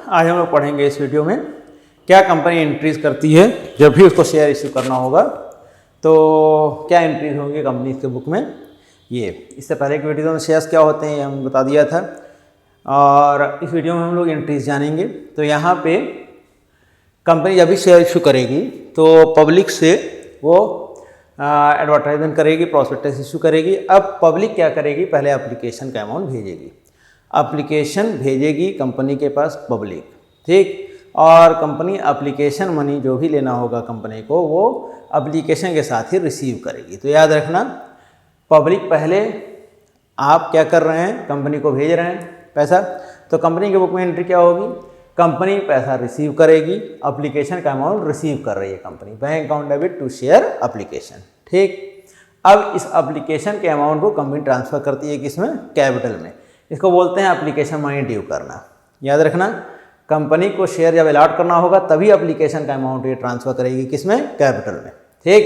आज हम लोग पढ़ेंगे इस वीडियो में क्या कंपनी एंट्रीज करती है जब भी उसको शेयर इश्यू करना होगा, तो क्या एंट्रीज होंगी कंपनी के बुक में। ये इससे पहले की वीडियो में शेयर्स क्या होते हैं हम बता दिया था, और इस वीडियो में हम लोग एंट्रीज जानेंगे। तो यहाँ पे कंपनी जब भी शेयर इश्यू करेगी तो पब्लिक से वो एडवर्टाइजमेंट करेगी, प्रॉस्पेक्टस इशू करेगी। अब पब्लिक क्या करेगी, पहले एप्लीकेशन का अमाउंट भेजेगी, एप्लीकेशन भेजेगी कंपनी के पास पब्लिक, ठीक। और कंपनी एप्लीकेशन मनी जो भी लेना होगा कंपनी को वो एप्लीकेशन के साथ ही रिसीव करेगी। तो याद रखना, पब्लिक पहले आप क्या कर रहे हैं, कंपनी को भेज रहे हैं पैसा, तो कंपनी के बुक में एंट्री क्या होगी, कंपनी पैसा रिसीव करेगी, एप्लीकेशन का अमाउंट रिसीव कर रही है company, bank account debit to share application, ठीक। अब इस एप्लीकेशन के अमाउंट को कंपनी ट्रांसफ़र करती है किसमें, कैपिटल में। इसको बोलते हैं एप्लीकेशन मनी ड्यू करना। याद रखना, कंपनी को शेयर जब अलॉट करना होगा तभी एप्लीकेशन का अमाउंट ये ट्रांसफ़र करेगी किसमें, कैपिटल में, ठीक।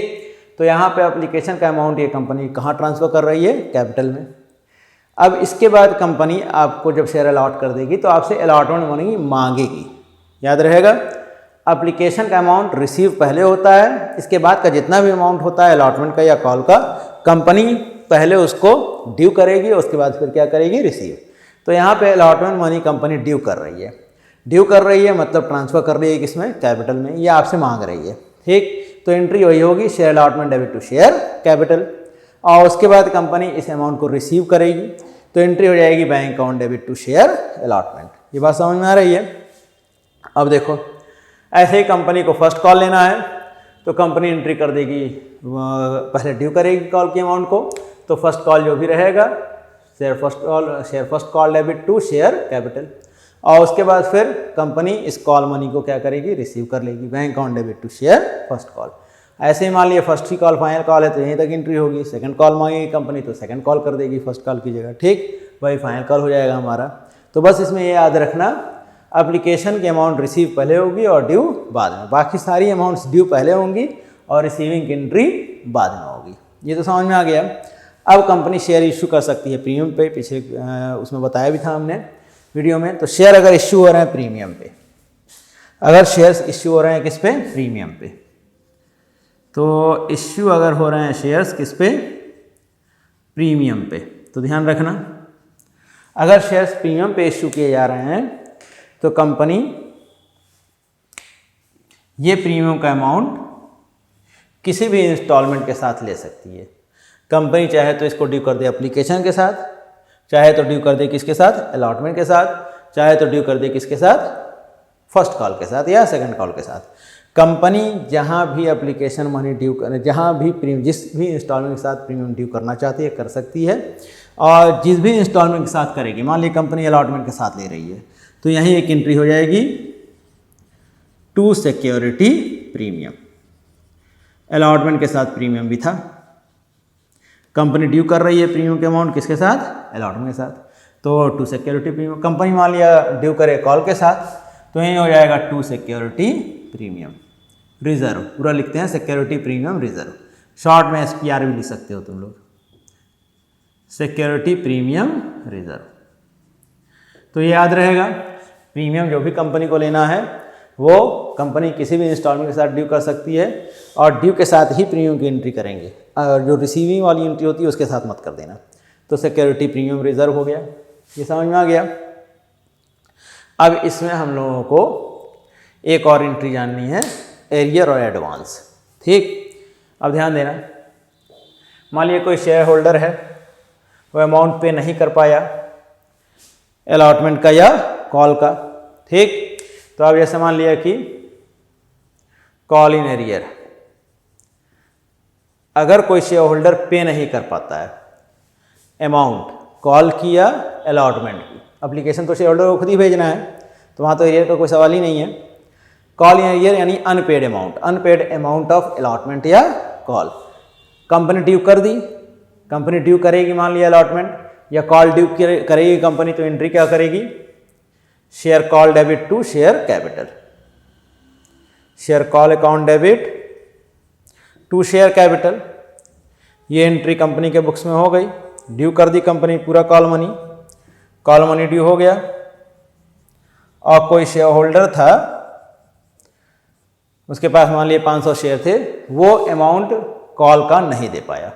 तो यहाँ पे एप्लीकेशन का अमाउंट ये कंपनी कहाँ ट्रांसफ़र कर रही है, कैपिटल में। अब इसके बाद कंपनी आपको जब शेयर अलॉट कर देगी तो आपसे अलॉटमेंट मनी मांगेगी। याद रहेगा, एप्लीकेशन का अमाउंट रिसीव पहले होता है, इसके बाद का जितना भी अमाउंट होता है अलॉटमेंट का या कॉल का, कंपनी पहले उसको ड्यू करेगी, उसके बाद फिर क्या करेगी, रिसीव। तो यहाँ पे अलॉटमेंट मनी कंपनी ड्यू कर रही है। ड्यू कर रही है मतलब ट्रांसफ़र कर रही है किसमें, कैपिटल में, ये आपसे मांग रही है, ठीक। तो एंट्री वही होगी, share allotment debit to share capital. और उसके बाद कंपनी इस अमाउंट को रिसीव करेगी तो एंट्री हो जाएगी bank account debit to share allotment. ये बात समझ में आ रही है। अब देखो, ऐसे ही कंपनी को फर्स्ट कॉल लेना है तो कंपनी एंट्री कर देगी, पहले ड्यू करेगी कॉल के अमाउंट को। तो फर्स्ट कॉल जो भी रहेगा, share first call debit to share capital. और उसके बाद फिर कंपनी इस कॉल मनी को क्या करेगी, रिसीव कर लेगी, bank account debit to share first call. ऐसे ही मान लिया फर्स्ट ही कॉल फाइनल कॉल है तो यहीं तक एंट्री होगी। सेकंड कॉल मांगेगी कंपनी तो सेकंड कॉल कर देगी फर्स्ट कॉल की जगह, ठीक। वही फाइनल कॉल हो जाएगा हमारा। तो बस इसमें ये याद रखना, एप्लीकेशन की अमाउंट रिसीव पहले होगी और ड्यू बाद में। बाकी सारी अमाउंट्स ड्यू पहले होंगी और रिसीविंग की एंट्री बाद में होगी। ये तो समझ में आ गया। अब कंपनी शेयर इशू कर सकती है प्रीमियम पे, पीछे उसमें बताया भी था हमने वीडियो में। तो शेयर अगर इश्यू हो रहे हैं प्रीमियम पे, अगर शेयर्स इश्यू हो रहे हैं किस पे, प्रीमियम पे, तो इश्यू अगर हो रहे हैं शेयर्स किस पे, प्रीमियम पे, तो ध्यान रखना, अगर शेयर्स प्रीमियम पे इश्यू किए जा रहे हैं तो कंपनी ये प्रीमियम का अमाउंट किसी भी इंस्टॉलमेंट के साथ ले सकती है। कंपनी चाहे तो इसको ड्यू कर दे एप्लीकेशन के साथ, चाहे तो ड्यू कर दे किसके साथ, अलॉटमेंट के साथ, चाहे तो ड्यू कर दे किसके साथ, फर्स्ट कॉल के साथ या सेकंड कॉल के साथ। कंपनी जहां भी एप्लीकेशन मनी ड्यू कर, जहां भी प्रीमियम, जिस भी इंस्टॉलमेंट के साथ प्रीमियम ड्यू करना चाहती है कर सकती है। और जिस भी इंस्टॉलमेंट के साथ करेगी, मान ली कंपनी अलॉटमेंट के साथ ले रही है तो यहीं एक एंट्री हो जाएगी टू सिक्योरिटी प्रीमियम। अलॉटमेंट के साथ प्रीमियम भी था, कंपनी ड्यू कर रही है प्रीमियम के अमाउंट किसके साथ, अलॉटमेंट के साथ, तो टू सिक्योरिटी प्रीमियम। कंपनी मान लिया ड्यू करे कॉल के साथ तो यही हो जाएगा टू सिक्योरिटी प्रीमियम रिजर्व, पूरा लिखते हैं सिक्योरिटी प्रीमियम रिजर्व, शॉर्ट में SPR भी लिख सकते हो तुम लोग, सिक्योरिटी प्रीमियम रिजर्व। तो ये याद रहेगा, प्रीमियम जो भी कंपनी को लेना है वो कंपनी किसी भी इंस्टॉलमेंट के साथ ड्यू कर सकती है, और ड्यू के साथ ही प्रीमियम की एंट्री करेंगे, और जो रिसीविंग वाली एंट्री होती है उसके साथ मत कर देना। तो सिक्योरिटी प्रीमियम रिजर्व हो गया, ये समझ में आ गया। अब इसमें हम लोगों को एक और एंट्री जाननी है, एरियर और एडवांस, ठीक। अब ध्यान देना, मान लिया कोई शेयर होल्डर है, वो अमाउंट पे नहीं कर पाया अलॉटमेंट का या कॉल का, ठीक। तो अब जैसे मान लिया कि कॉल इन एरियर, अगर कोई शेयर होल्डर पे नहीं कर पाता है अमाउंट कॉल की या अलॉटमेंट की, एप्लीकेशन तो शेयर होल्डर को खुद ही भेजना है तो वहाँ तो एरियर का कोई सवाल ही नहीं है। कॉल इन एरियर यानी अनपेड अमाउंट ऑफ अलॉटमेंट या कॉल, कंपनी ड्यू कर दी, कंपनी ड्यू करेगी, मान लिया अलॉटमेंट या कॉल ड्यू करेगी कंपनी, तो एंट्री क्या करेगी, share call debit to share capital, share call account debit to share capital. ये एंट्री कंपनी के बुक्स में हो गई, ड्यू कर दी कंपनी पूरा कॉल मनी ड्यू हो गया। और कोई शेयर होल्डर था, उसके पास मान लिए 500 शेयर थे, वो अमाउंट कॉल का नहीं दे पाया,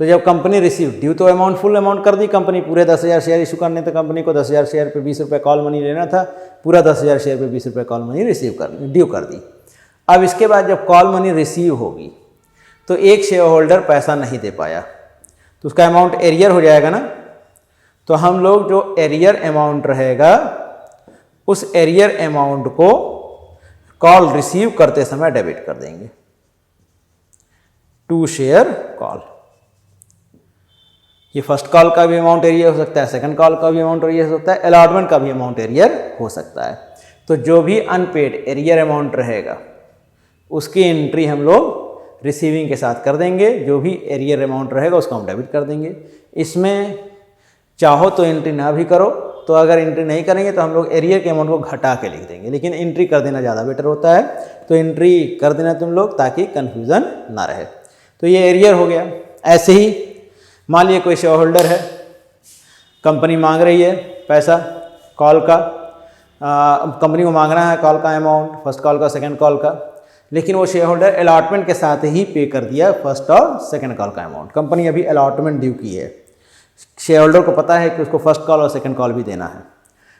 तो जब कंपनी रिसीव ड्यू तो अमाउंट फुल अमाउंट कर दी कंपनी, पूरे 10,000 शेयर इशू करने थे कंपनी को, 10,000 शेयर पे 20 रुपये कॉल मनी लेना था, पूरा 10,000 शेयर पे 20 रुपये कॉल मनी रिसीव कर ड्यू कर दी। अब इसके बाद जब कॉल मनी रिसीव होगी तो एक शेयर होल्डर पैसा नहीं दे पाया, तो उसका अमाउंट एरियर हो जाएगा ना, तो हम लोग जो एरियर अमाउंट रहेगा उस एरियर अमाउंट को कॉल रिसीव करते समय डेबिट कर देंगे टू शेयर कॉल। ये फर्स्ट कॉल का भी अमाउंट एरियर हो सकता है, सेकंड कॉल का भी अमाउंट एरियर हो सकता है, अलॉटमेंट का भी अमाउंट एरियर हो सकता है। तो जो भी अनपेड एरियर अमाउंट रहेगा उसकी एंट्री हम लोग रिसीविंग के साथ कर देंगे, जो भी एरियर अमाउंट रहेगा उसको हम डेबिट कर देंगे। इसमें चाहो तो एंट्री ना भी करो, तो अगर एंट्री नहीं करेंगे तो हम लोग एरियर के अमाउंट को घटा के लिख देंगे, लेकिन एंट्री कर देना ज़्यादा बेटर होता है, तो एंट्री कर देना तुम लोग ताकि कन्फ्यूज़न ना रहे। तो ये एरियर हो गया। ऐसे ही मान लिए कोई शेयर होल्डर है, कंपनी मांग रही है पैसा कॉल का, कंपनी को मांगना है कॉल का अमाउंट, फर्स्ट कॉल का, सेकंड कॉल का, लेकिन वो शेयर होल्डर अलॉटमेंट के साथ ही पे कर दिया फर्स्ट और सेकंड कॉल का अमाउंट। कंपनी अभी अलॉटमेंट ड्यू की है, शेयर होल्डर को पता है कि उसको फर्स्ट कॉल और सेकंड कॉल भी देना है,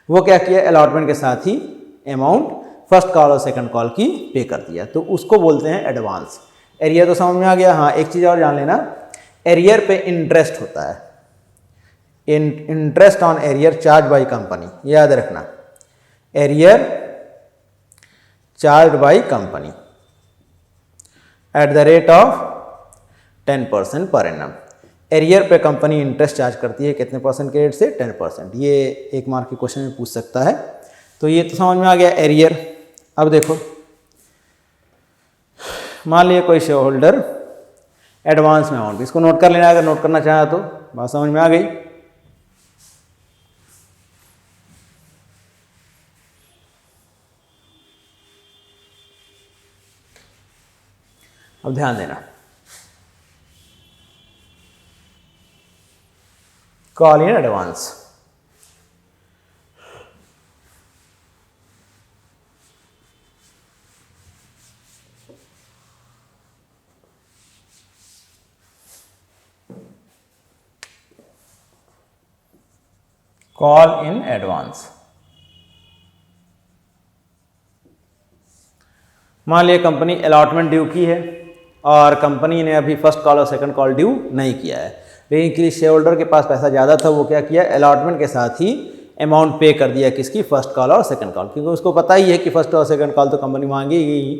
वो क्या किया, अलॉटमेंट के साथ ही अमाउंट फर्स्ट कॉल और सेकंड कॉल की पे कर दिया, तो उसको बोलते हैं एडवांस। एरियर तो समझ में आ गया। हाँ, एक चीज़ और जान लेना, एरियर पे इंटरेस्ट होता है, interest on arrear charge by company, याद रखना, arrear charge by company at the rate of 10% per annum. Arrear पे कंपनी इंटरेस्ट चार्ज करती है कितने परसेंट के रेट से, 10%। ये एक मार्क के क्वेश्चन में पूछ सकता है। तो ये तो समझ में आ गया एरियर। अब देखो, मान लिया कोई शेयर होल्डर एडवांस में अमाउंट, इसको नोट कर लेना, अगर नोट करना चाहे तो, बात समझ में आ गई। अब ध्यान देना, call in advance, call in advance. मान लिया कंपनी अलॉटमेंट ड्यू की है और कंपनी ने अभी फर्स्ट कॉल और सेकंड कॉल ड्यू नहीं किया है, लेकिन कि शेयर होल्डर के पास पैसा ज़्यादा था, वो क्या किया, अलॉटमेंट के साथ ही अमाउंट पे कर दिया, किसकी, फर्स्ट कॉल और सेकंड कॉल, क्योंकि उसको पता ही है कि फर्स्ट और सेकंड कॉल तो कंपनी मांगेगी,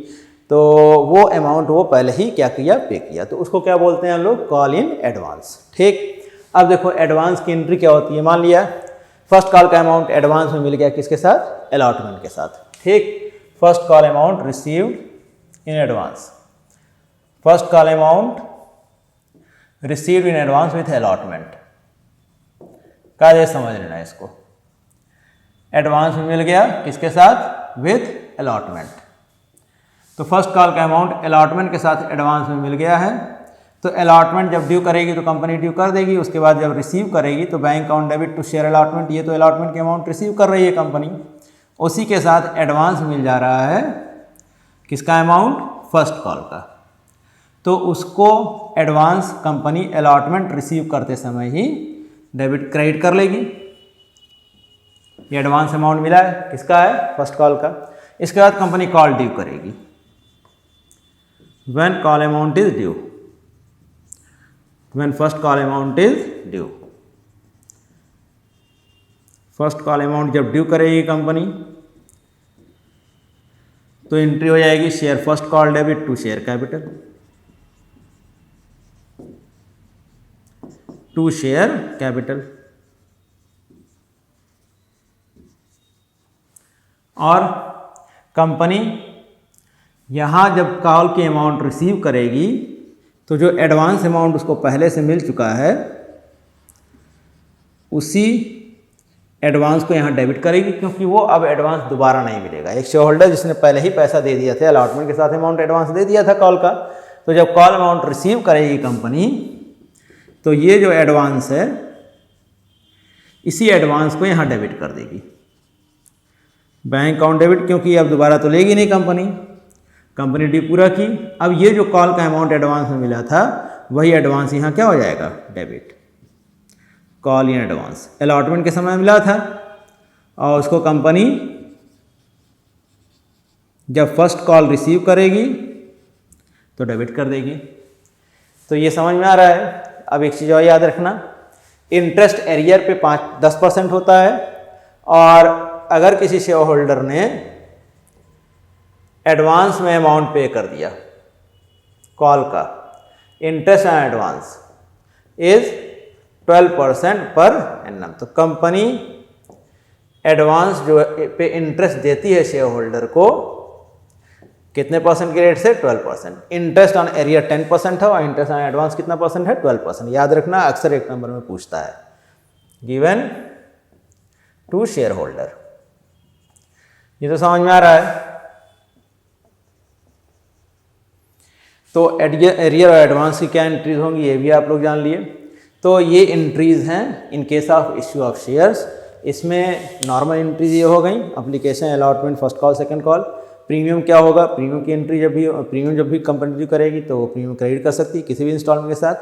तो वो अमाउंट वो पहले ही क्या किया, पे किया, तो उसको क्या बोलते हैं हम लोग, कॉल इन एडवांस। ठीक। अब देखो एडवांस की एंट्री क्या होती है, मान लिया फर्स्ट कॉल का अमाउंट एडवांस में मिल गया, किसके साथ, अलॉटमेंट के साथ। ठीक। First call amount received in advance, first call amount received in advance with allotment, कायदे समझ लेना इसको, एडवांस में मिल गया, किसके साथ, विथ अलॉटमेंट। तो फर्स्ट कॉल का अमाउंट अलॉटमेंट के साथ एडवांस में मिल गया है, तो अलॉटमेंट जब ड्यू करेगी तो कंपनी ड्यू कर देगी, उसके बाद जब रिसीव करेगी तो bank account debit to share allotment, ये तो अलॉटमेंट के अमाउंट रिसीव कर रही है कंपनी, उसी के साथ एडवांस मिल जा रहा है, किसका अमाउंट, फर्स्ट कॉल का, तो उसको एडवांस कंपनी अलॉटमेंट रिसीव करते समय ही डेबिट क्रेडिट कर लेगी। ये एडवांस अमाउंट मिला है, किसका है, फर्स्ट कॉल का। इसके बाद कंपनी कॉल ड्यू करेगी, when call amount is due, when first call amount is due, first call amount जब ड्यू करेगी कंपनी तो एंट्री हो जाएगी share first call debit to share capital, to share capital, और कंपनी यहाँ जब call की अमाउंट रिसीव करेगी तो जो एडवांस अमाउंट उसको पहले से मिल चुका है उसी एडवांस को यहाँ डेबिट करेगी, क्योंकि वो अब एडवांस दोबारा नहीं मिलेगा। एक शेयर होल्डर जिसने पहले ही पैसा दे दिया था, अलॉटमेंट के साथ अमाउंट एडवांस दे दिया था कॉल का, तो जब कॉल अमाउंट रिसीव करेगी कंपनी तो ये जो एडवांस है इसी एडवांस को यहाँ डेबिट कर देगी, बैंक अकाउंट डेबिट, क्योंकि अब दोबारा तो लेगी नहीं कंपनी डी पूरा की। अब ये जो कॉल का अमाउंट एडवांस में मिला था वही एडवांस यहाँ क्या हो जाएगा, debit. Call in advance allotment के समय मिला था और उसको कंपनी जब फर्स्ट कॉल रिसीव करेगी तो डेबिट कर देगी। तो ये समझ में आ रहा है। अब एक चीज़ और याद रखना, इंटरेस्ट एरियर पे 10% होता है, और अगर किसी शेयर होल्डर ने एडवांस में अमाउंट पे कर दिया कॉल का, interest and advance is 12% per annum. तो कंपनी एडवांस जो पे इंटरेस्ट देती है शेयर होल्डर को कितने परसेंट के रेट से, 12%। इंटरेस्ट ऑन एरियर 10% है और इंटरेस्ट ऑन एडवांस कितना परसेंट है, 12%। याद रखना, अक्सर एक नंबर में पूछता है, गिवन टू शेयर होल्डर। ये तो समझ में आ रहा है। तो एरियर और एडवांस की क्या एंट्रीज होंगी ये भी आप लोग जान लिए। तो ये एंट्रीज हैं in case of issue of shares. इसमें नॉर्मल एंट्रीज ये हो गई, application, allotment, first call, second call. Premium क्या होगा, प्रीमियम की एंट्री जब भी कंपनी ड्यू करेगी तो वो प्रीमियम क्रेडिट कर सकती है किसी भी इंस्टॉलमेंट के साथ।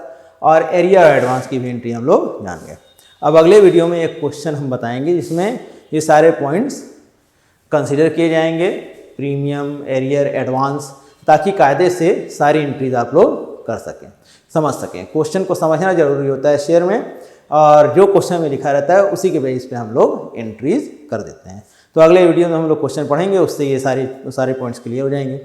और एरियर और एडवांस की भी एंट्री हम लोग जान गए। अब अगले वीडियो में एक क्वेश्चन हम बताएंगे जिसमें ये सारे पॉइंट्स कंसिडर किए जाएंगे, प्रीमियम, एरियर, एडवांस, ताकि कायदे से सारी एंट्रीज आप लोग कर सकें, समझ सकें। क्वेश्चन को समझना जरूरी होता है शेयर में, और जो क्वेश्चन में लिखा रहता है उसी के बेस पे हम लोग एंट्रीज कर देते हैं। तो अगले वीडियो में हम लोग क्वेश्चन पढ़ेंगे, उससे ये सारे पॉइंट्स क्लियर हो जाएंगे।